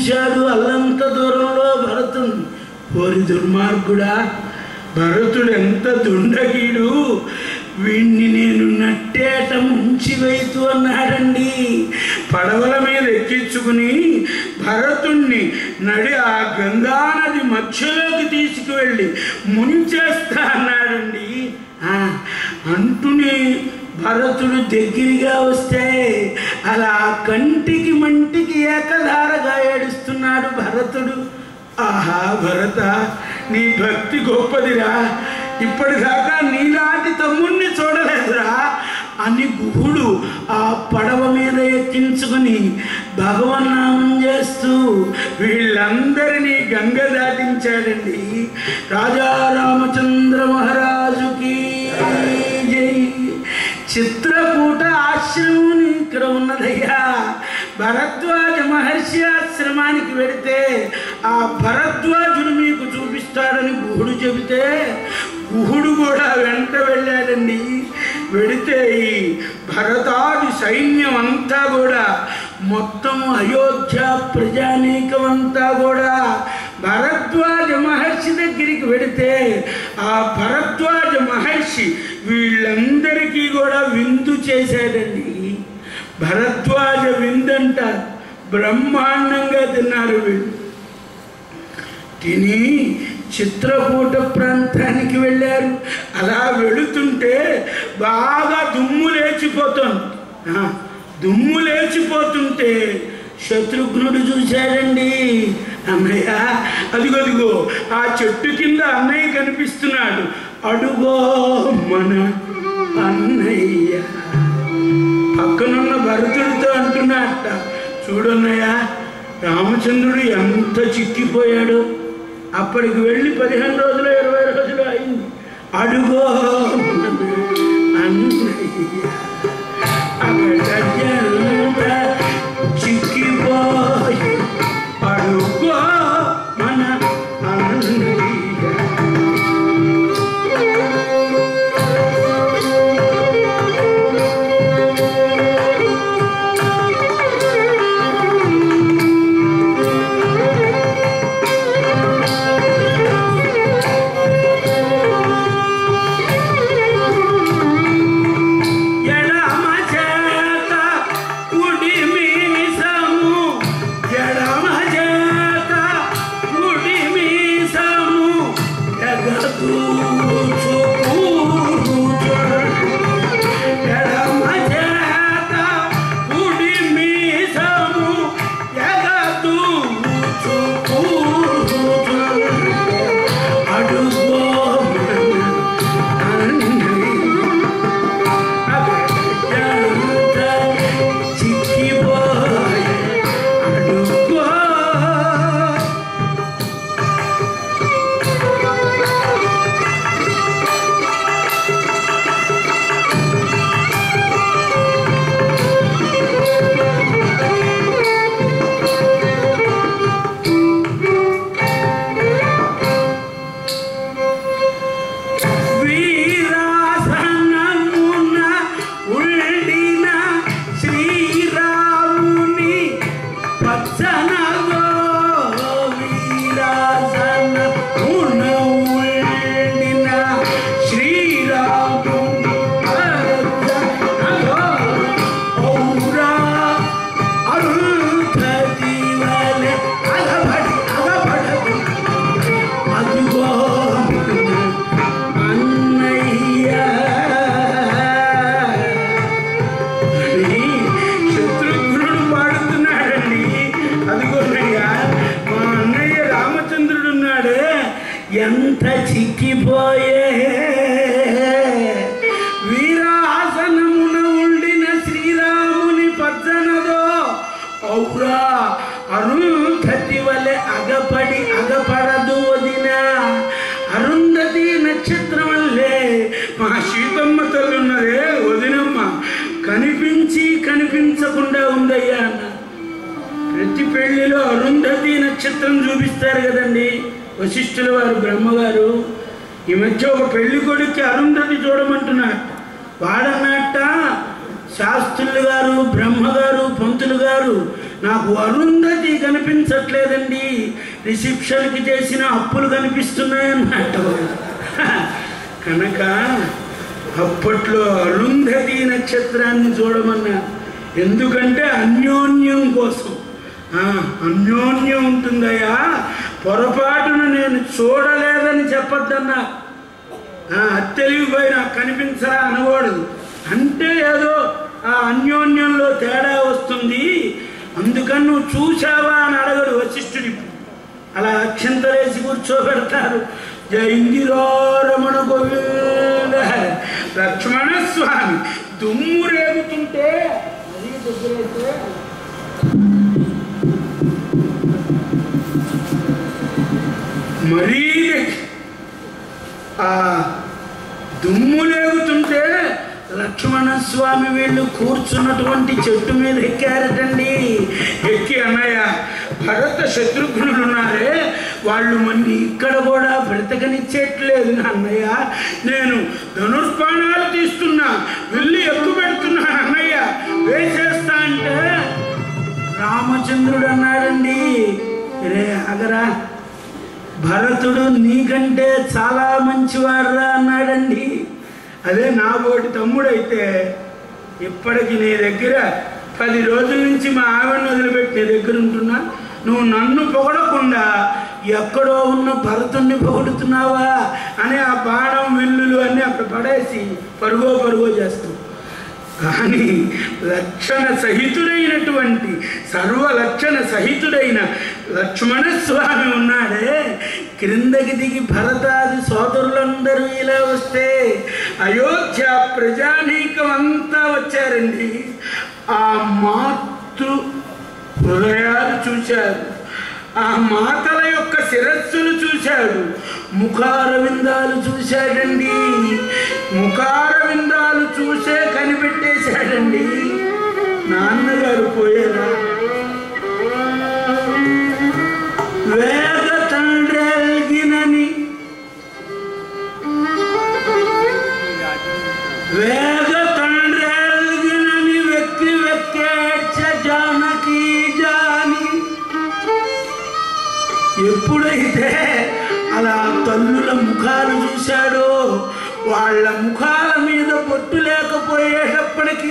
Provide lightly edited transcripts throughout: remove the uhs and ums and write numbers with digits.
చూశాడు అల్లంత దూరంలో భరతుడు. ఓరి దుర్మార్గుడా, భరతుడు ఎంత దుండగీడు, వీణ్ణి నేను నట్టేట ముంచివైతు అన్నాడండి. పడవల మీద ఎక్కించుకుని భరతుణ్ణి ఆ గంగానది మధ్యలోకి తీసుకువెళ్ళి ముంచేస్తా అన్నాడండి. అంటూనే భరతుడు దగ్గరగా వస్తే అలా కంటికి మంటికి ఏకధారగా ఏడుస్తున్నాడు భరతుడు. ఆహా భరత, నీ భక్తి గొప్పదిరా, ఇప్పటిదాకా నీలాంటి తమ్ముణ్ణి చూడలేదురా అని గుహుడు ఆ పడవ మీద ఎక్కించుకుని భగవన్నామం చేస్తూ వీళ్ళందరినీ గంగ దాటించాడండి. రాజా రామచంద్ర మహారాజుకి జై. చిత్రకూట ఆశ్రమం ఇక్కడ ఉన్నదయ్యా. భరద్వాజ మహర్షి ఆశ్రమానికి వెళితే ఆ భరద్వాజుడు మీకు చూపిస్తాడని గుహుడు చెబితే గుహుడు కూడా వెంట వెళ్ళాడండి. వెళితే ఈ భరతాది సైన్యం అంతా కూడా మొత్తం అయోధ్య ప్రజానీకం అంతా కూడా భరద్వాజ మహర్షి దగ్గరికి వెళితే ఆ భరద్వాజ మహర్షి వీళ్ళందరికీ కూడా విందు చేశాడండి. భరద్వాజ విందంటారు, బ్రహ్మాండంగా తిన్నారు వీళ్ళు. తిని చిత్రకూట ప్రాంతానికి వెళ్ళారు. అలా వెళుతుంటే బాగా దుమ్ము లేచిపోతుంది. దుమ్ము లేచిపోతుంటే శత్రుఘ్నుడు చూశాడండి. అన్నయ్య, అదిగో ఆ చెట్టు కింద అన్నయ్య కనిపిస్తున్నాడు. అడుగో మన అన్నయ్య. పక్కనున్న భరతుడితో అంటున్నట్ట, చూడన్నయ్య, రామచంద్రుడు ఎంత చిక్కిపోయాడు. అప్పటికి వెళ్ళి 15 రోజులు 20 రోజులు అయింది. అడుగో అన్నయ్య, చిక్కిపోయి అడుగో మన అన్నయ్య. ఎంత చిక్కిపోయే వీరాసనమున ఉండిన శ్రీరాముని పచ్చనదో ఔరా అరుంధతి వలె అగపడదు వదిన. అరుంధతి నక్షత్రం వల్లే మా సీతమ్మ తల్లి ఉన్నదే వదినమ్మ కనిపించకుండా ఉందయ్యా అన్న. ప్రతి పెళ్లిలో అరుంధతి నక్షత్రం చూపిస్తారు కదండి వశిష్ఠుల వారు, బ్రహ్మగారు. ఈ మధ్య ఒక పెళ్లి కొడుక్కి అరుంధతి చూడమంటున్నాడు. వాడన్నట్ట శాస్త్రులు గారు, బ్రహ్మగారు, పంతులు గారు నాకు అరుంధతి కనిపించట్లేదండి, రిసెప్షన్కి చేసిన అప్పులు కనిపిస్తున్నాయన్నట్టు. కనుక అప్పట్లో అరుంధతి నక్షత్రాన్ని చూడమన్నా. ఎందుకంటే అన్యోన్యం కోసం. అన్యోన్యం ఉంటుందయ్యా, పొరపాటున నేను చూడలేదని చెప్పొద్దన్నా. తెలివిపోయి నాకు కనిపించరా అనకూడదు. అంటే ఏదో ఆ అన్యోన్యంలో తేడా వస్తుంది, అందుకని నువ్వు చూసావా అని అడగడు వశిష్ఠుడి. అలా అక్షంతలేసి కూర్చోబెడతారు. జయిందిరో రమణ గోవింద. లక్ష్మణ స్వామి దుమ్ము రేగుతుంటే మరీ ఆ దుమ్ము లేగుతుంటే లక్ష్మణ స్వామి వీళ్ళు కూర్చున్నటువంటి చెట్టు మీద ఎక్కారటండి. ఎక్కి అన్నయ్య భరత శత్రుఘ్నులు ఉన్నారే, వాళ్ళు మన్ని ఇక్కడ కూడా బ్రతకనిచ్చేట్లేదు అన్నయ్య, నేను ధనుర్బాణాలు తీస్తున్నా, వెళ్ళి ఎక్కువ పెడుతున్నా అన్నయ్య, వేసేస్తా అంటే రామచంద్రుడు అన్నాడండి, రే అగరా, భరతుడు నీకంటే చాలా మంచివాడురా అన్నాడండి. అదే నా బోటి తమ్ముడైతే ఇప్పటికి నీ దగ్గర 10 రోజుల నుంచి మా ఆవిడని వదిలిపెట్టి నీ దగ్గర ఉంటున్నా, నువ్వు నన్ను పొగడకుండా ఎక్కడో ఉన్న భరతుణ్ణి పొగుడుతున్నావా అని ఆ బాణం విల్లులు అన్నీ అక్కడ పడేసి పరుగో చేస్తావు. కానీ లక్షణ సహితుడైనటువంటి సర్వలక్షణ సహితుడైన లక్ష్మణ స్వామి ఉన్నాడే, క్రిందకి దిగి భరతాది సోదరులందరూ ఇలా వస్తే అయోధ్య ప్రజానీకం అంతా వచ్చారండి. ఆ మాతృ హృదయాలు చూశారు, ఆ మాతల యొక్క శిరస్సులు చూశాడు, ముఖారవిందాలు చూశాడండి. ముఖారవిందాలు చూసే కనిపెట్టేశాడండి. నాన్నగారు పోయారా? వేగ తండ్రెల్గినని వెక్కి వెక్కేచ్చ జానకి జాని. ఎప్పుడైతే అలా తల్లుల ముఖాలు చూశాడో, వాళ్ళ ముఖాల మీద బొట్టు లేకపోయేటప్పటికి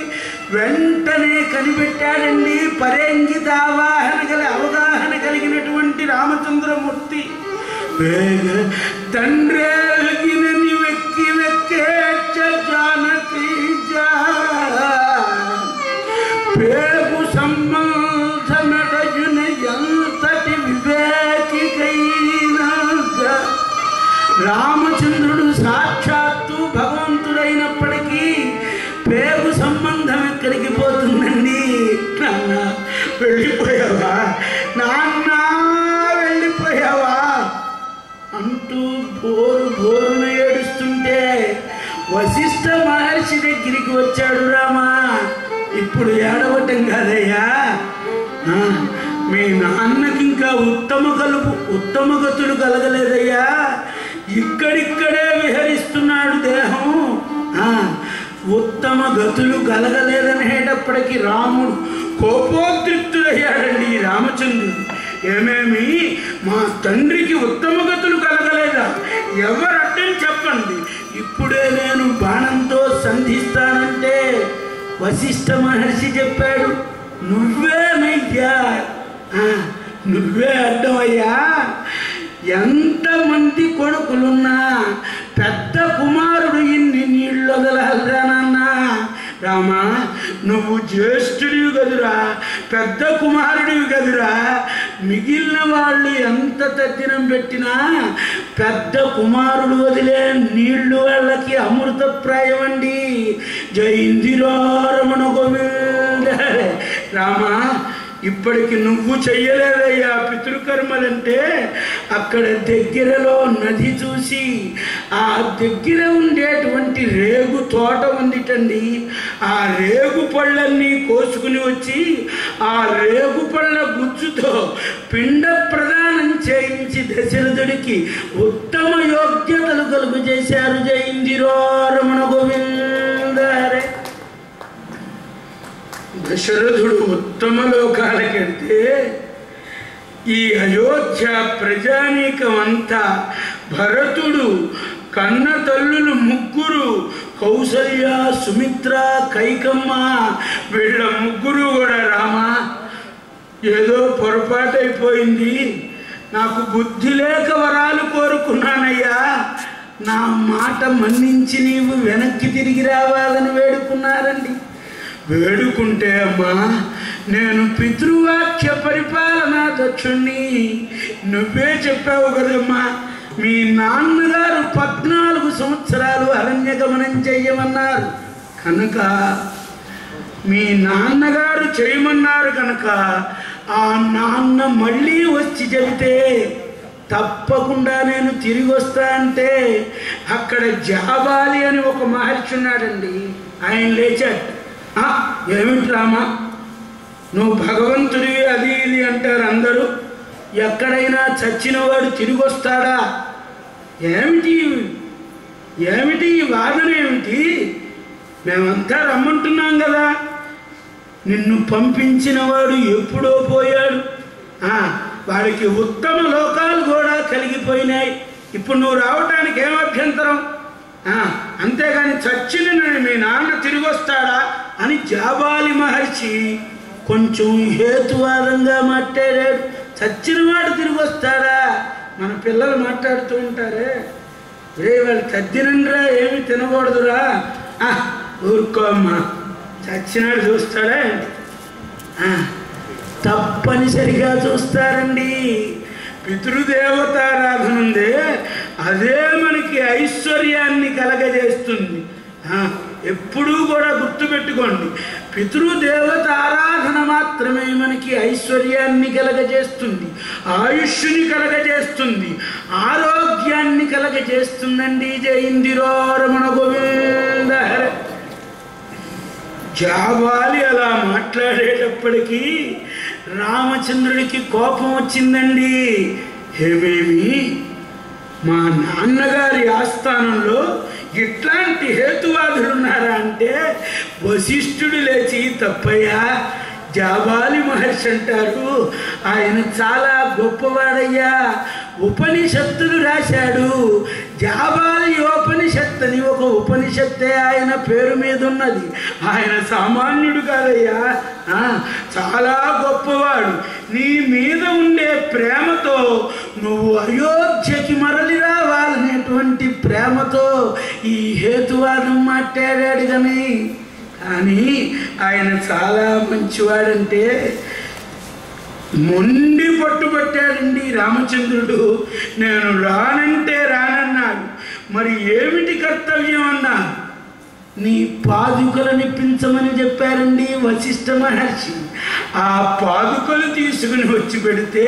వెంటనే కనిపెట్టాడండి. పరేంగిత అవగాహన కలిగినటువంటి రామచంద్రమూర్తి. తండ్రి వెక్కి వెక్కేచ్చ జానకి పేగు సంబంధమడయున ఎంతటి వివేకికైనా. రామచంద్రుడు సాక్షాత్తు భగవంతుడైనప్పటికీ పేగు సంబంధం ఎక్కడికి పోతుందండి? నాన్న వెళ్ళిపోయావా, నాన్న వెళ్ళిపోయావా అంటూ బోరున ఏడుస్తుంటే వశిష్ఠ మహర్షి దగ్గరికి వచ్చాడు రామా. ఇప్పుడు ఏడవటం కాదయ్యా, మీ నాన్నకి ఇంకా ఉత్తమ గతులు కలగలేదయ్యా, ఇక్కడిక్కడే విహరిస్తున్నాడు దేహం. ఉత్తమ గతులు కలగలేదనేటప్పటికీ రాముడు కోపోద్రిక్తుడయ్యాడండి. రామచంద్రుడు, ఏమేమి మా తండ్రికి ఉత్తమ గతులు కలగలేదా? ఎవరు అడ్డం చెప్పండి, ఇప్పుడే నేను బాణంతో సంధిస్తానంటే వశిష్ఠ మహర్షి చెప్పాడు, నువ్వేనయ్యా, నువ్వే అడ్డమయ్యా. ఎంతమంది కొడుకులున్నా పెద్ద కుమారుడు ఇన్ని నీళ్ళు వదలరా నాన్న. రామా, నువ్వు జ్యేష్ఠుడివి కదురా, పెద్ద కుమారుడివి కదురా. మిగిలిన వాళ్ళు ఎంత తద్దినం పెట్టినా పెద్ద కుమారుడు వదిలే నీళ్లు వాళ్ళకి అమృతప్రాయం అండి. జయిందిరో రమణ గోవింద. రామా, ఇప్పటికి నువ్వు చెయ్యలేదయ్యా పితృకర్మలంటే. అక్కడ దగ్గరలో నది చూసి ఆ దగ్గర ఉండేటువంటి రేగు తోట ఉందిటండి. ఆ రేగు పళ్ళన్నీ కోసుకుని వచ్చి ఆ రేగు పళ్ళ గుజ్జుతో పిండ ప్రదానం చేయించి దశరథుడికి ఉత్తమ యోగ్యతలు కలుగు చేశారు. జయిందిరో రమణ గోవింద. దశరథుడు ఉత్తమ ఉత్తమ లోకాలకెళ్తే ఈ అయోధ్య ప్రజానీకం అంతా భరతుడు కన్న తల్లులు ముగ్గురు కౌసల్య, సుమిత్ర, కైకమ్మ వీళ్ళ ముగ్గురు కూడా రామా ఏదో పొరపాటైపోయింది, నాకు బుద్ధి లేక వరాలు కోరుకున్నానయ్యా, నా మాట మన్నించి నీవు వెనక్కి తిరిగి రావాలని వేడుకున్నారండి. వేడుకుంటే అమ్మా నేను పితృవాక్య పరిపాలనా దక్షుణ్ణి, నువ్వే చెప్పావు కదమ్మా మీ నాన్నగారు 14 సంవత్సరాలు అరణ్యగమనం చెయ్యమన్నారు కనుక, మీ నాన్నగారు చేయమన్నారు కనుక ఆ నాన్న మళ్ళీ వచ్చి చెబితే తప్పకుండా నేను తిరిగి వస్తా అంటే అక్కడ జాబాలి అని ఒక మహర్షి ఉన్నాడండి. ఆయన లేచాడు. ఏమిటి రామా నువ్వు భగవంతుడివి అది ఇది అంటారు అందరూ, ఎక్కడైనా చచ్చినవాడు తిరిగి వస్తాడా? ఏమిటి ఏమిటి వాదన ఏమిటి? మేమంతా రమ్మంటున్నాం కదా, నిన్ను పంపించిన వాడు ఎప్పుడో పోయాడు, వాడికి ఉత్తమ లోకాలు కూడా కలిగిపోయినాయి, ఇప్పుడు నువ్వు రావటానికి ఏం అభ్యంతరం? అంతేగాని చచ్చిన మీ నాన్న తిరిగి వస్తాడా అని జాబాలి మహర్షి కొంచెం హేతువాదంగా మాట్లాడాడు. చచ్చిన వాడు తిరిగి వస్తాడా? మన పిల్లలు మాట్లాడుతూ ఉంటారే, వాళ్ళు తద్దినండ్రా ఏమి తినకూడదురా, ఊరుకో అమ్మా చచ్చినాడు చూస్తాడా? తప్పనిసరిగా చూస్తారండి. పితృదేవతారాధన ఉందే అదే మనకి ఐశ్వర్యాన్ని కలగజేస్తుంది. ఎప్పుడూ కూడా గుర్తుపెట్టుకోండి, పితృదేవత ఆరాధన మాత్రమే మనకి ఐశ్వర్యాన్ని కలగజేస్తుంది, ఆయుష్ని కలగజేస్తుంది, ఆరోగ్యాన్ని కలగజేస్తుందండి. జయిందిరో రమణ గోవింద. జాబాలి అలా మాట్లాడేటప్పటికీ రామచంద్రుడికి కోపం వచ్చిందండి. ఏమేమి మా నాన్నగారి ఆస్థానంలో ఇట్లాంటి హేతువాదులు ఉన్నారా అంటే వశిష్ఠుడు లేచి తప్పయ్యా, జాబాలి మహర్షి అంటారు ఆయన చాలా గొప్పవాడయ్యా, ఉపనిషత్తులు రాశాడు, జాబాలియోపనిషత్ అని ఒక ఉపనిషత్తే ఆయన పేరు మీద ఉన్నది, ఆయన సామాన్యుడు కాదయ్యా, చాలా గొప్పవాడు, నీ మీద ఉండే ప్రేమతో నువ్వు అయోధ్యకి మరలి రావాలనేటువంటి ప్రేమతో ఈ హేతువాదం మాట్లాడాడు. కానీ ఆయన చాలా మంచివాడంటే మొండి పట్టుబట్టాడండి రామచంద్రుడు. నేను రానంటే రానన్నాడు. మరి ఏమిటి కర్తవ్యం అన్నా? నీ పాదుకలను పెంచమని చెప్పారండి వశిష్ఠ మహర్షి. ఆ పాదుకలు తీసుకుని వచ్చి పెడితే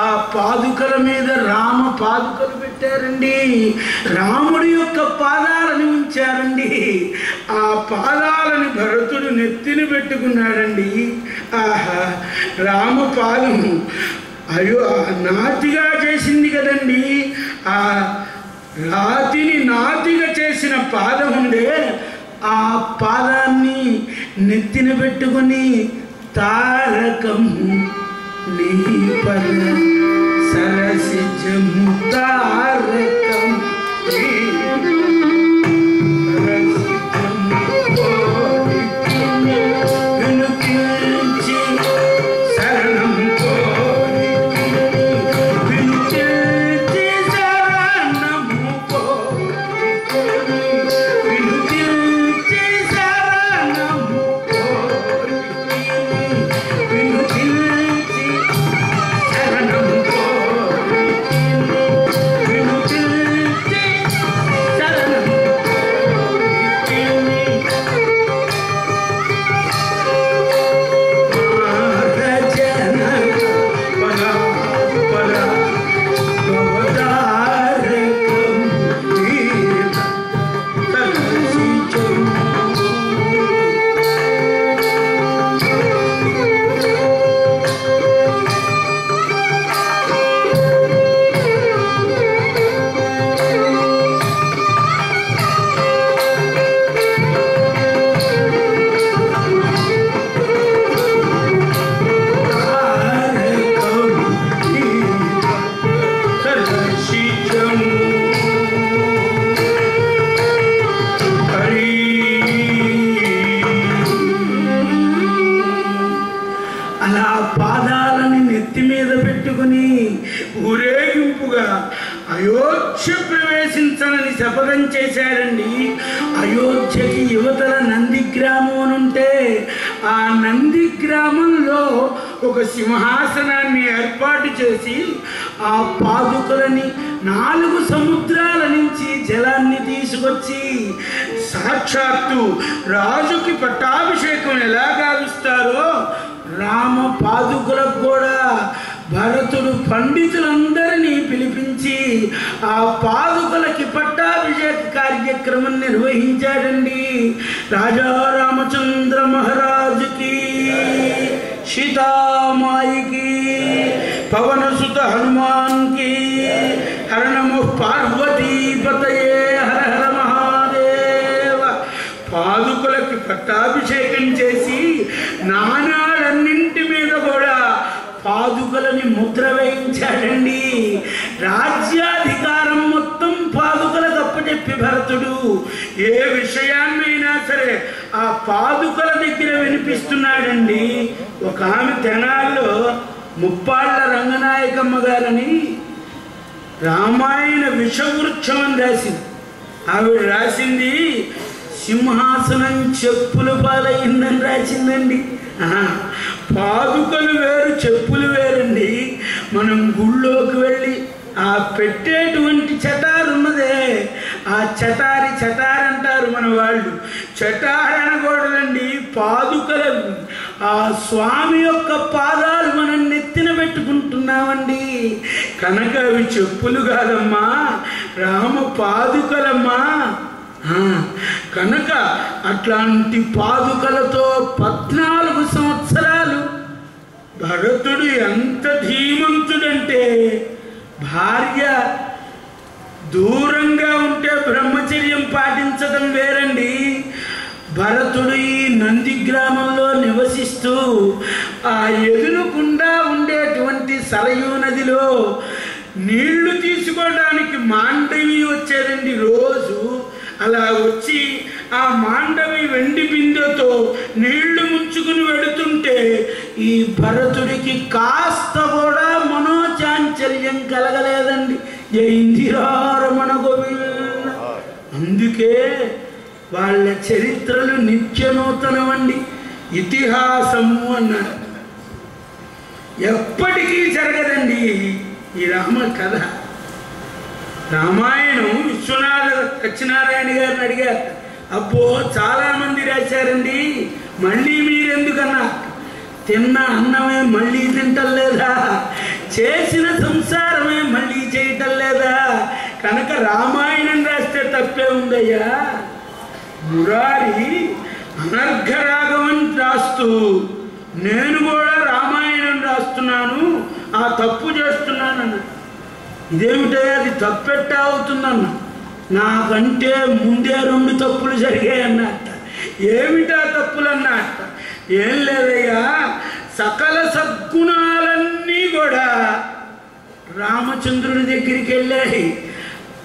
ఆ పాదుకల మీద రామ పాదుకలు పెట్టారండి, రాముడి యొక్క పాదాలను ఉంచారండి. ఆ పాదాలను భరతుడు నెత్తిని పెట్టుకున్నాడండి. ఆహా, రామ పాదము అయ్యో నాతిగా చేసింది కదండి, ఆ రాతిని నాతిగా చేసిన పాదం ఉండే, ఆ పాదాన్ని నెత్తిన పెట్టుకుని తారకము నీ పద సరసిజము తారకం వినుతి జలప్రదం చేశాడండి. అయోధ్యకి యువతల నందిగ్రామం అని ఉంటే ఆ నందిగ్రామంలో ఒక సింహాసనాన్ని ఏర్పాటు చేసి ఆ పాదుకలని 4 సముద్రాల నుంచి జలాన్ని తీసుకొచ్చి సాక్షాత్తు రాజుకి పట్టాభిషేకం ఎలా గావిస్తారో రామ పాదుకలకు కూడా భరతుడు పండితులందరినీ పిలిపించి ఆ పాదుకలకి పట్టాభిషేక కార్యక్రమం నిర్వహించాడండి. రాజా రామచంద్ర మహారాజుకి, సీతామాయికి, పవనసుత హనుమాన్కి, హర నమో పార్వతీపతయే, హర హర మహాదేవ. పాదుకలకి పట్టాభిషేకం చేసి నాణాలన్నింటి మీద కూడా పాదుకలని ముద్ర వేయించాడండి. రాజ్యాధికారం మొత్తం పాదుకలకు అప్పచెప్పి భరతుడు ఏ విషయాన్నైనా సరే ఆ పాదుకల దగ్గర వినిపిస్తున్నాడండి. ఒక ఆమె తెనాల్లో ముప్పాళ్ళ రంగనాయకమ్మ గారని రామాయణ విషవృక్షం అని రాసింది. ఆవిడ రాసింది సింహాసనం చెప్పుల పాలైందని రాసిందండి. పాదుకలు వేరు, చెప్పులు వేరండి. మనం గుళ్ళోకి వెళ్ళి ఆ పెట్టేటువంటి చటారు ఉన్నదే, ఆ చటారి అంటారు మన వాళ్ళు. చటారి అనకూడదండి, పాదుకల ఆ స్వామి యొక్క పాదాలు మనం నెత్తిన పెట్టుకుంటున్నామండి. కనుక అవి చెప్పులు కాదమ్మా, రామ పాదుకలమ్మా. కనుక అట్లాంటి పాదుకలతో 14 సంవత్సరాలు భరతుడు ఎంత ధీమంతుడంటే, భార్య దూరంగా ఉంటే బ్రహ్మచర్యం పాటించడం వేరండి. భరతుడు ఈ నంది గ్రామంలో నివసిస్తూ ఆ ఎదురుకుండా ఉండేటువంటి సరయూ నదిలో నీళ్లు తీసుకోవడానికి మాండవి వచ్చేదండి రోజు. అలా వచ్చి ఆ మాండవి వెండి బిందెతో నీళ్లు ముంచుకుని వెడుతుంటే ఈ భరతుడికి కాస్త కూడా మనోచాంచల్యం కలగలేదండి. జయిందిరారమణ గోవింద. అందుకే వాళ్ళ చరిత్రలు నిత్యనూతనమండి, ఇతిహాసము అన్నారు. ఎప్పటికీ జరగదండి ఈ రామ కథ. రామాయణం విశ్వనాథ సత్యనారాయణ గారిని అడిగారు, అబ్బో చాలామంది రాశారండి, మళ్ళీ మీరెందుకన్నా? తిన్న అన్నమే మళ్ళీ తింటం లేదా? చేసిన సంసారమే మళ్ళీ చేయటం లేదా? కనుక రామాయణం రాస్తే తప్పే ఉందయ్యా. మురారి అనర్ఘరాగమని రాస్తూ నేను కూడా రామాయణం రాస్తున్నాను, ఆ తప్పు చేస్తున్నానన్న. ఇదేమిటే అది తప్పెట్టా అవుతుందన్న. నాకంటే ముందే 2 తప్పులు జరిగాయన్నట్ట. ఏమిటా తప్పులు అన్నట్ట? ఏం లేదయ్యా, సకల సద్గుణాలన్నీ కూడా రామచంద్రుని దగ్గరికి వెళ్ళాయి.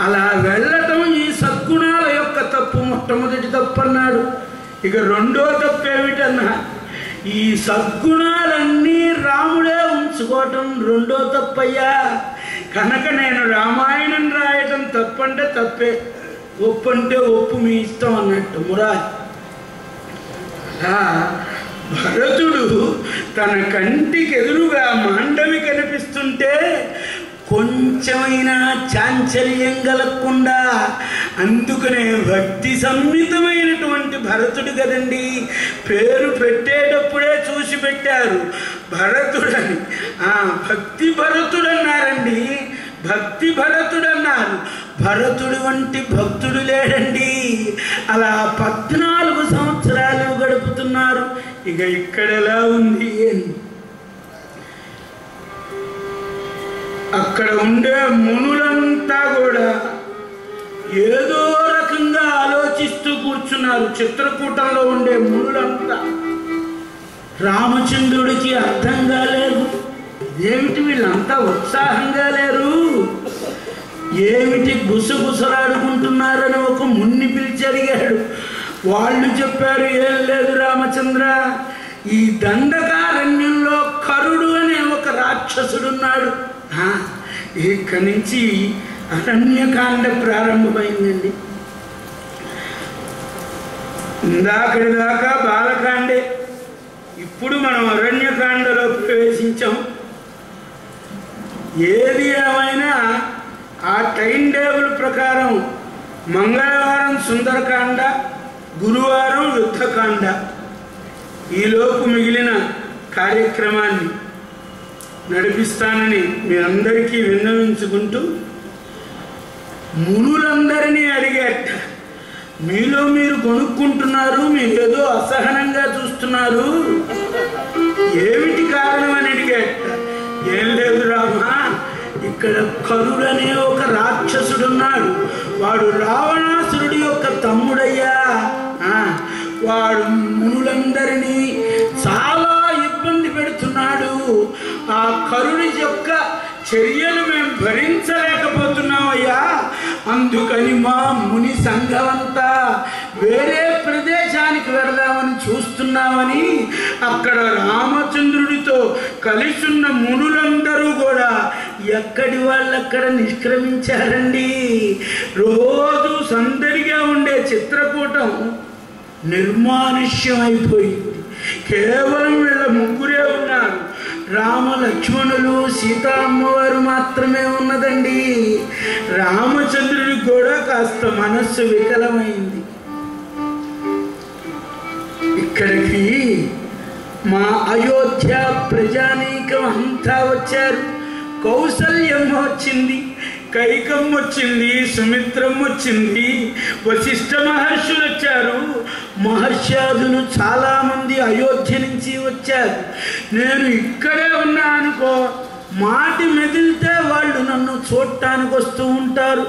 అలా వెళ్ళటం ఈ సద్గుణాల యొక్క తప్పు, మొట్టమొదటి తప్పు అన్నాడు. ఇక రెండో తప్పు ఏమిటన్నా, ఈ సద్గుణాలన్నీ రాముడే ఉంచుకోవటం రెండో తప్పయ్యా. కనుక నేను రామాయణం రాయటం తప్పంటే తప్పే, ఒప్పు అంటే ఒప్పు, మీ ఇష్టం అన్నట్టు మురారి. అలా భరతుడు తన కంటికి ఎదురుగా మాండవి కనిపిస్తుంటే కొంచెమైనా చాంచల్యం కలగకుండా, అందుకనే భక్తి సమ్మితమైనటువంటి భరతుడు కదండి. పేరు పెట్టేటప్పుడే చూసి పెట్టారు భరతుడని. భక్తి భరతుడు అన్నారండి, భక్తి భరతుడు అన్నారు. భరతుడు వంటి భక్తుడు లేడండి. అలా 14 సంవత్సరాలు గడుపుతున్నారు. ఇక ఇక్కడ ఎలా ఉంది అని అక్కడ ఉండే మునులంతా కూడా ఏదో రకంగా ఆలోచిస్తూ కూర్చున్నారు. చిత్రకూటంలో ఉండే మునులంతా రామచంద్రుడికి అర్థం కాలేదు. ఏమిటి వీళ్ళంతా ఉత్సాహంగా లేరు, ఏమిటి గుసగుసలాడుకుంటున్నారని ఒక మున్ని పిలిచి అడిగాడు. వాళ్ళు చెప్పారు, ఏం లేదు రామచంద్ర, ఈ దండకారణ్యంలో కరుడు అనే ఒక రాక్షసుడున్నాడు. ఇక్కడి నుంచి అరణ్యకాండ ప్రారంభమైందండి. ఇందాకటి దాకా బాలకాండే, ఇప్పుడు మనం అరణ్యకాండలో ప్రవేశించాం. ఏది ఏమైనా ఆ టైం టేబుల్ ప్రకారం మంగళవారం సుందరకాండ, గురువారం యుద్ధకాండ. ఈలోపు మిగిలిన కార్యక్రమాన్ని నడిపిస్తానని మీ అందరికీ విన్నవించుకుంటూ, మునులందరినీ అడిగేట, మీలో మీరు కొనుక్కుంటున్నారు, మీరు ఏదో అసహనంగా చూస్తున్నారు, ఏమిటి కారణం అని అడిగేట. ఏం లేదు రామా, ఇక్కడ కరుడనే ఒక రాక్షసుడున్నాడు. వాడు రావణాసురుడి యొక్క తమ్ముడయ్యా. వాడు మునులందరినీ చాలా ఇబ్బంది పెడుతున్నాడు. ఆ కరుడి యొక్క చర్యలు మేము భరించలేకపోతున్నామయ్యా. అందుకని మా ముని సంఘమంతా వేరే ప్రదేశానికి వెళదామని చూస్తున్నామని అక్కడ రామచంద్రుడితో కలిసి ఉన్న మునులందరూ కూడా ఎక్కడి వాళ్ళక్కడ నిష్క్రమించారండి. రోజు సందడిగా ఉండే చిత్రకూటం నిర్మానుష్యం అయిపోయింది. కేవలం వీళ్ళ ముగ్గురే ఉన్నారు. రామ లక్ష్మణులు సీతా అమ్మవారు మాత్రమే ఉన్నదండి. రామచంద్రుడికి కూడా కాస్త మనస్సు వికలమైంది. ఇక్కడికి మా అయోధ్య ప్రజానీకం అంతా వచ్చారు. కౌసల్యమ్మ వచ్చింది, కైకమ్మ వచ్చింది, సుమిత్రమ్మ వచ్చింది, వశిష్ఠ మహర్షులు వచ్చారు. మహర్షాదులు చాలామంది అయోధ్య నుంచి వచ్చారు. నేను ఇక్కడే ఉన్నా అనుకో, మాటి మెదిలితే వాళ్ళు నన్ను చూడటానికి వస్తూ ఉంటారు.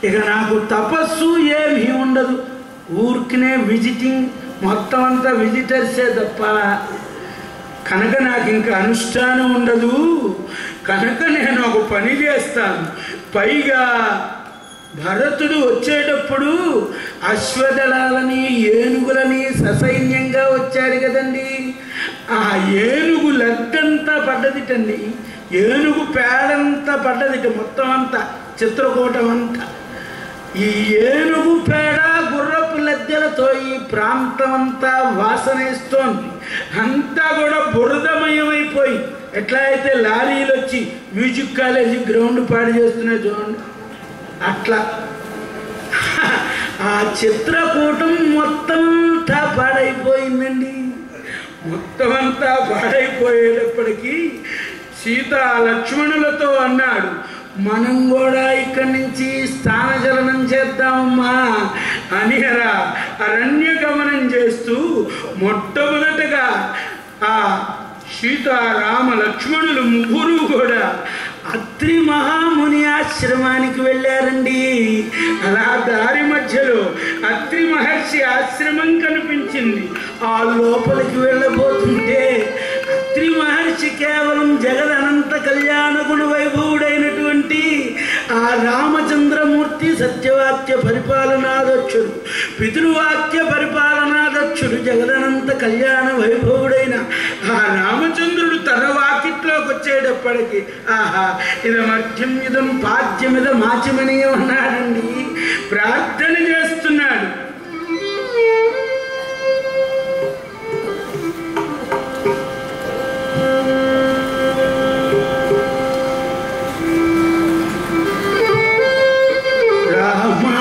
ఇక నాకు తపస్సు ఏమీ ఉండదు. ఊరికినే విజిటింగ్, మొత్తం అంతా విజిటర్సే తప్ప. కనుక నాకు ఇంకా అనుష్ఠానం ఉండదు. కనుక నేను ఒక పని చేస్తాను. పైగా భరతుడు వచ్చేటప్పుడు అశ్వదళాలని, ఏనుగులని ససైన్యంగా వచ్చాడు కదండి. ఆ ఏనుగు లడ్డంతా పడ్డదిటండి. ఏనుగు పేడంతా పడ్డదిట. మొత్తం అంతా చిత్రకూటం అంతా ఈ ఏనుగు పేడ గుర్రపు లద్దెలతో ఈ ప్రాంతం అంతా వాసనేస్తోంది. అంతా కూడా బురదమయమైపోయి, ఎట్లా అయితే లారీలు వచ్చి మ్యూజిక్ కాలేజీ గ్రౌండ్ పాడు చేస్తున్నాయి చూడండి, అట్లా ఆ చిత్రకూటం మొత్తం అంతా పాడైపోయిందండి. మొత్తం అంతా పాడైపోయేటప్పటికీ సీతా లక్ష్మణులతో అన్నాడు, మనం కూడా ఇక్కడి నుంచి స్థానచలనం చేద్దామమ్మా అని అరణ్య గమనం చేస్తూ మొట్టమొదటగా ఆ సీతారామ లక్ష్మణులు ముగ్గురు కూడా అత్రి మహాముని ఆశ్రమానికి వెళ్ళారండి. అలా దారి మధ్యలో అత్రి మహర్షి ఆశ్రమం కనిపించింది. ఆ లోపలికి వెళ్ళబోతుంటే అత్రి మహర్షి కేవలం జగదనంత కళ్యాణ గుణ వైభవుడైనటువంటి ఆ రామచంద్రమూర్తి సత్యవాక్య పరిపాలనాదక్షుడు, పితృవాక్య పరిపాలనాదక్షుడు, జగదనంత కళ్యాణ వైభవుడైన ఆ రామచంద్రుడు తన వాకిట్లోకి వచ్చేటప్పటికి ఆహా ఇదమర్ఘ్యం ఇదం పాద్యమిదం ఆచమనీయం అన్నాడండి. ప్రార్థన చేస్తున్నాడు. మా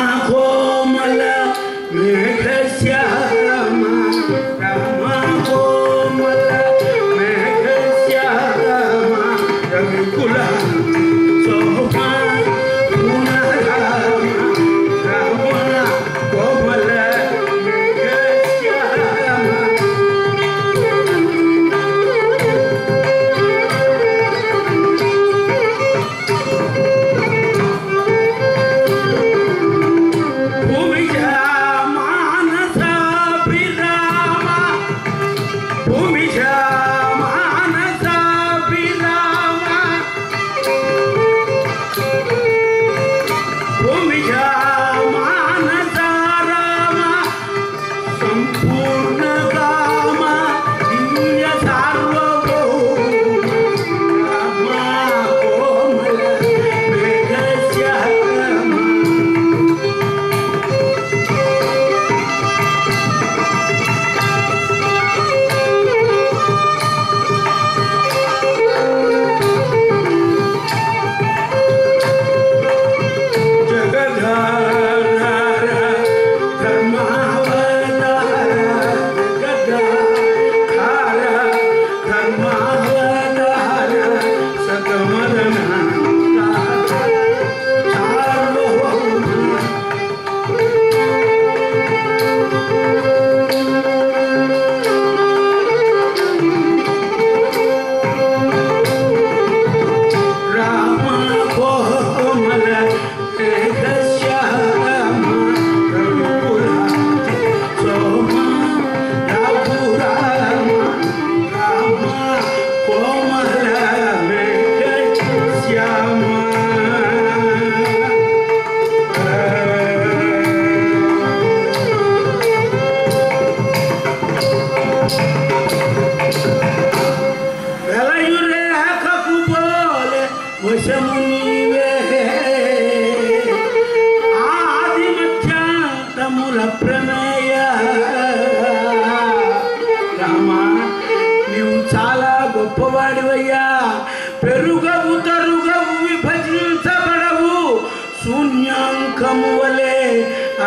రాముల ప్రమేయ రామ నీవు చాలా గొప్పవాడివయ్యా. పెరుగవు తరుగవు విభజించబడవు శూన్యాంకము వలె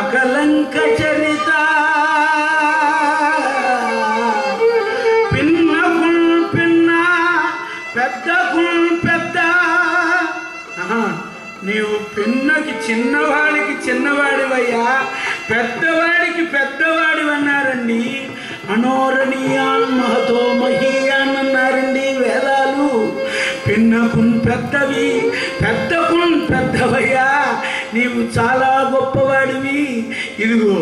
అకలంక చరిత. పిన్నకుల్ పిన్న పెద్దకుల్ పెద్ద. నీవు పిన్నకి చిన్నవాడికి చిన్నవాడివయ్యా, పెద్దవాడికి పెద్దవాడివన్నారండి. అనోరణీయాన్ మహతో మహీయాన్ అన్నారండి వేదాలు. పిన్నకున్ పెద్దవి, పెద్దకున్ పెద్దవయ్యా, నీవు చాలా గొప్పవాడివి. ఇదిగో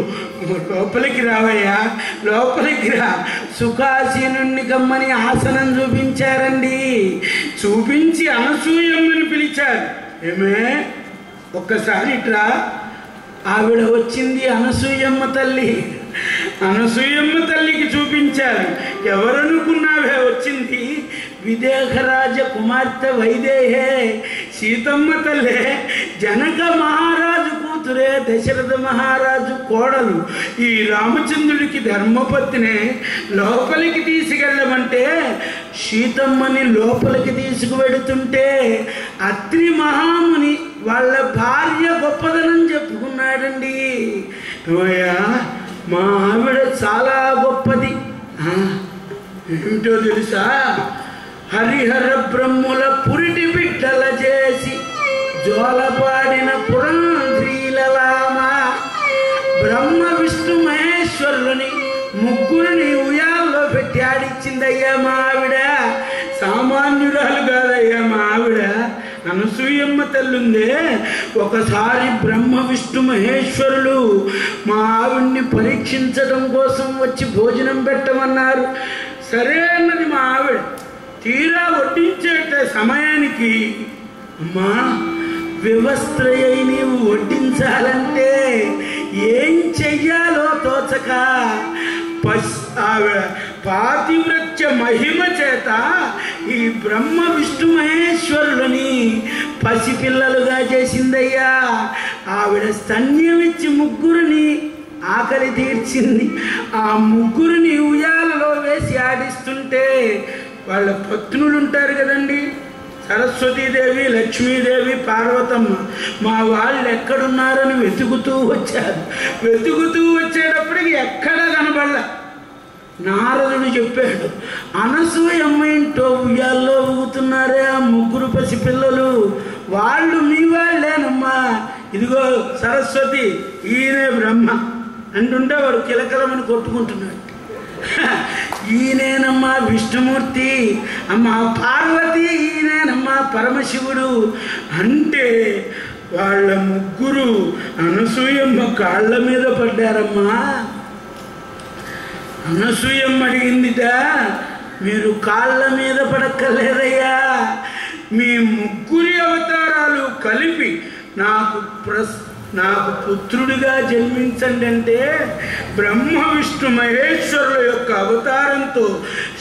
లోపలికి రావయ్యా, లోపలికి రా. సుఖాసీనుణ్ణి కమ్మని ఆసనం చూపించారండి. చూపించి అనసూయమ్మని పిలిచారు. ఏమే ఒక్కసారి ఇట్రా. ఆవిడ వచ్చింది అనసూయమ్మ తల్లి. అనసూయమ్మ తల్లికి చూపించారు. ఎవరనుకున్నావే వచ్చింది? విదేహరాజ కుమార్తె వైదేహే, సీతమ్మ తల్లే, జనక మహారాజు కూతురే, దశరథ మహారాజు కోడలు. ఈ రామచంద్రుడికి ధర్మపత్నినే లోపలికి తీసుకెళ్ళమంటే సీతమ్మని లోపలికి తీసుకువెడుతుంటే అత్రి మహాముని వాళ్ళ భార్య గొప్పదనం చెప్పుకున్నాడండి. ఓయా మా ఆవిడ చాలా గొప్పది. ఏమిటో తెలుసా? హరిహర బ్రహ్ముల పురిటి బిడ్డల చేసి జోలపాడిన పురంధ్రీలలామ. బ్రహ్మ విష్ణు మహేశ్వరులని ముగ్గురిని ఉయ్యాల్లో పెట్టి ఆడిచ్చిందయ్యా మా ఆవిడ. సామాన్యురాలు కాదయ్యా మా ఆవిడ. అనసూయమ్మ తల్లుందే. ఒకసారి బ్రహ్మ విష్ణు మహేశ్వరులు మా ఆవిడ్ని పరీక్షించడం కోసం వచ్చి భోజనం పెట్టమన్నారు. సరే అన్నది మా ఆవిడ. తీరా వడ్డించే సమయానికి, అమ్మా వివస్త్రయ్యి నీవు వడ్డించాలంటే ఏం చెయ్యాలో తోచక ఆవిడ పాతివ్రత్య మహిమ చేత ఈ బ్రహ్మ విష్ణు మహేశ్వరులని పసిపిల్లలుగా చేసిందయ్యా. ఆవిడ స్తన్యమిచ్చి ముగ్గురిని ఆకలి తీర్చింది. ఆ ముగ్గురిని ఉయ్యాలలో వేసి ఆడిస్తుంటే వాళ్ళ పత్నులు ఉంటారు కదండి, సరస్వతీదేవి, లక్ష్మీదేవి, పార్వతమ్మ, మా వాళ్ళు ఎక్కడున్నారని వెతుకుతూ వచ్చారు. వెతుకుతూ వచ్చేటప్పటికి ఎక్కడా కనబడలా. నారదుడు చెప్పాడు, అనసూయమ్మ ఇంటో ఉయ్యాల్లో ఊగుతున్నారే ఆ ముగ్గురు పసిపిల్లలు, వాళ్ళు మీ వాళ్ళేనమ్మా. ఇదిగో సరస్వతి, ఈయనే బ్రహ్మ అంటుంటే వాడు కిలకలమని కొట్టుకుంటున్నాడు. ఈయనేనమ్మా విష్ణుమూర్తి, అమ్మ పార్వతి, ఈయనేనమ్మా పరమశివుడు అంటే వాళ్ళ ముగ్గురు అనసూయమ్మ కాళ్ళ మీద పడ్డారమ్మా. అనసూయమ్మ అడిగిందిట, మీరు కాళ్ళ మీద పడక్కర్లేదయ్యా, మీ ముగ్గురి అవతారాలు కలిపి నాకు పుత్రుడిగా జన్మించండి అంటే బ్రహ్మ విష్ణు మహేశ్వరుల యొక్క అవతారంతో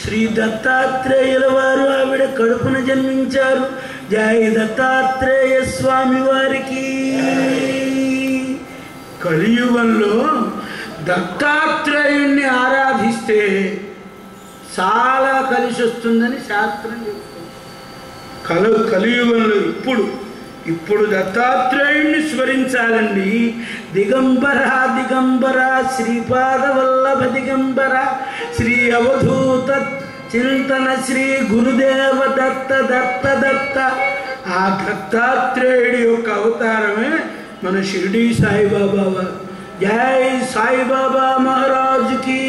శ్రీ దత్తాత్రేయుల వారు ఆవిడ కడుపున జన్మించారు. జై దత్తాత్రేయ స్వామి వారికి. కలియుగంలో దత్తాత్రేయుణ్ణి ఆరాధిస్తే చాలా కలిసి వస్తుందని శాస్త్రం చెప్తుంది. కలియుగంలో ఇప్పుడు దత్తాత్రేయుణ్ణి స్మరించాలండి. దిగంబర దిగంబర శ్రీపాద వల్లభ దిగంబర శ్రీ అవధూత చింతన శ్రీ గురుదేవ దత్త దత్త దత్త. ఆ దత్తాత్రేయుడి యొక్క అవతారమే మన షిరిడీ సాయిబాబా వారు. జై సాయిబాబా మహారాజుకి.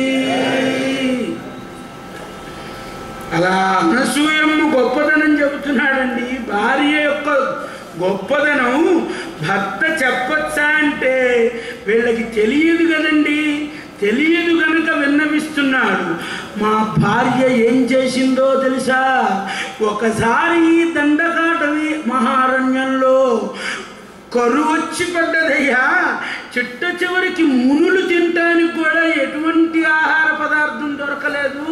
అలా అనసూయమ్మ గొప్పదనం చెబుతున్నాడండి. భార్య యొక్క గొప్పదనం భర్త చెప్పచ్చా అంటే వీళ్ళకి తెలియదు కదండి. తెలియదు కనుక విన్నవిస్తున్నాడు. మా భార్య ఏం చేసిందో తెలుసా? ఒకసారి దండకాటవి మహారణ్యంలో కరువు వచ్చి పడ్డదయ్యా. చిట్ట చివరికి మునులు తినటానికి కూడా ఎటువంటి ఆహార పదార్థం దొరకలేదు.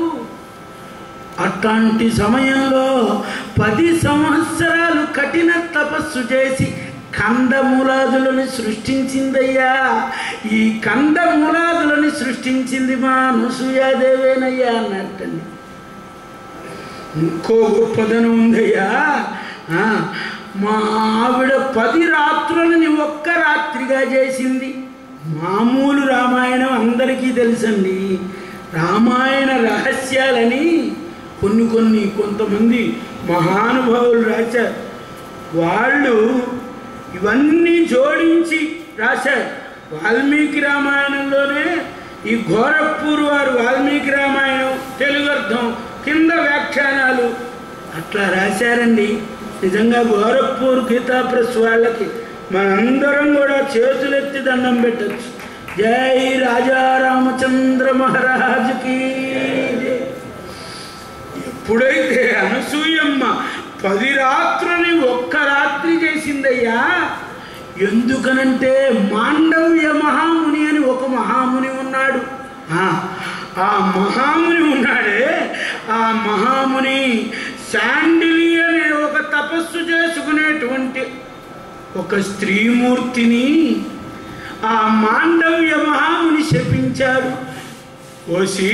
అట్లాంటి సమయంలో 10 సంవత్సరాలు కఠిన తపస్సు చేసి కందమూలాదులను సృష్టించిందయ్యా. ఈ కందమూలాదులను సృష్టించింది మా అనసూయాదేవేనయ్యా అన్నట్టండి. ఇంకో గొప్పదనం ఉందయ్యా. మా ఆవిడ 10 రాత్రులని ఒక్క రాత్రిగా చేసింది. మామూలు రామాయణం అందరికీ తెలుసండి. రామాయణ రహస్యాలని కొంతమంది మహానుభావులు రాశారు. వాళ్ళు ఇవన్నీ జోడించి రాశారు. వాల్మీకి రామాయణంలోనే ఈ గోరఖ్పూర్ వారు వాల్మీకి రామాయణం తెలుగు అర్థం కింద వ్యాఖ్యానాలు అట్లా రాశారండి. నిజంగా గోరఖ్పూర్ గీతా ప్రెస్ వాళ్ళకి మనందరం కూడా చేతులెత్తి దండం పెట్టచ్చు. జై రాజా రామచంద్ర మహారాజుకి. ఎప్పుడైతే అనసూయమ్మ 10 రాత్రులని ఒక్క రాత్రి చేసిందయ్యా. ఎందుకనంటే మాండవ్య మహాముని అని ఒక మహాముని ఉన్నాడు. ఆ మహాముని ఉన్నాడే, ఆ మహాముని శాండిలి అనే ఒక తపస్సు చేసుకునేటువంటి ఒక స్త్రీమూర్తిని ఆ మాండవ్య మహాముని శపించాడు. ఓసి,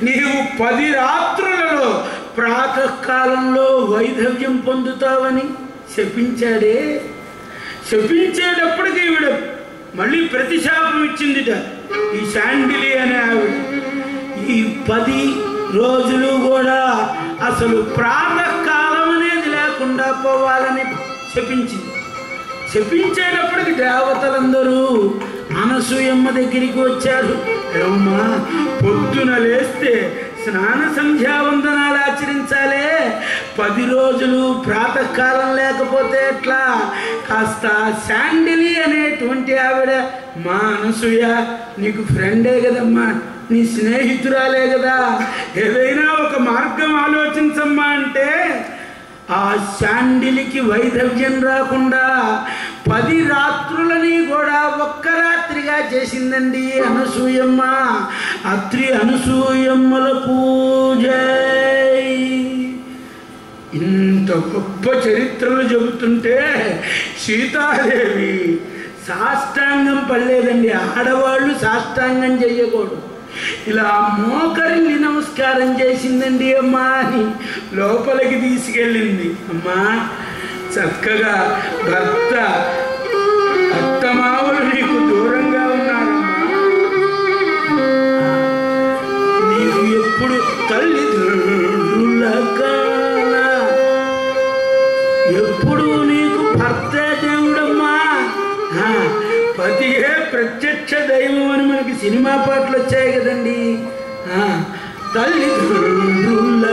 నీవు 10 రాత్రులలో ప్రాతకాలంలో వైధవ్యం పొందుతావని శపించాడే. శపించేటప్పటికి ఈవిడ మళ్ళీ ప్రతిశాపం ఇచ్చిందిట ఈ శాండిలి అనే ఆవిడ. ఈ 10 రోజులు కూడా అసలు ప్రాతకాలం అనేది లేకుండా పోవాలని శపించింది. శపించేటప్పటికి దేవతలందరూ అనసూయమ్మ దగ్గరికి వచ్చారు. ఏమమ్మా, పొద్దున లేస్తే స్నాన సంధ్యావందనాలు ఆచరించాలే, 10 రోజులు ప్రాతకాలం లేకపోతే ఎట్లా? కాస్త శాండిలి అనేటువంటి ఆవిడ, మా అనసూయ నీకు ఫ్రెండే కదమ్మా, నీ స్నేహితురాలే కదా, ఏదైనా ఒక మార్గం ఆలోచించమ్మా అంటే ఆ శాండిలికి వైధవ్యం రాకుండా 10 రాత్రులని కూడా ఒక్క రాత్రిగా చేసిందండి అనసూయమ్మ. అత్రి అనసూయమ్మల పూజ. ఇంత గొప్ప చరిత్రలు చెబుతుంటే సీతాదేవి సాష్టాంగం పడలేదండి. ఆడవాళ్ళు సాష్టాంగం చెయ్యకూడదు, ఇలా మోకరిల్లి నమస్కారం చేసిందండి. అమ్మా అని లోపలికి తీసుకెళ్ళింది. అమ్మా, చక్కగా భర్త అత్తమావులు నీకు దూరంగా ఉన్నారమ్మా, నీకు ఎప్పుడు తల్లిదండ్రుల కన్నా ఎప్పుడు నీకు భర్తే దేవుడమ్మా, పతియే ప్రత్యక్ష దైవం అని మనకి సినిమా పాటలు వచ్చాయి కదండి. తల్లిదండ్రుల